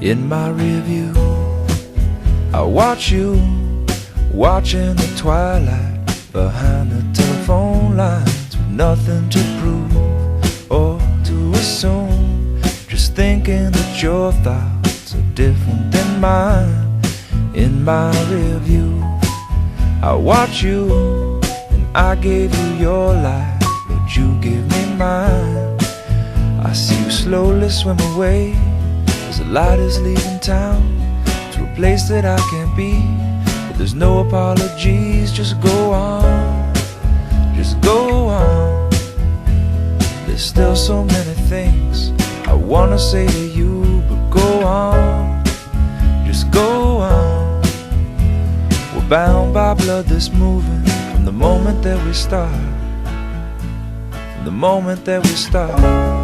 in my rear view. I watch you watching the twilight behind the telephone lines, with nothing to prove or to assume, just thinking that your thoughts are different than mine in my rear view. I watch you and I gave you your life, but you gave me mine. I see you slowly swim away as the light is leaving town, to a place that I can't be, but there's no apologies. Just go on, just go on. There's still so many things I wanna say to you, but go on, just go on. We're bound by blood that's moving from the moment that we start, from the moment that we start.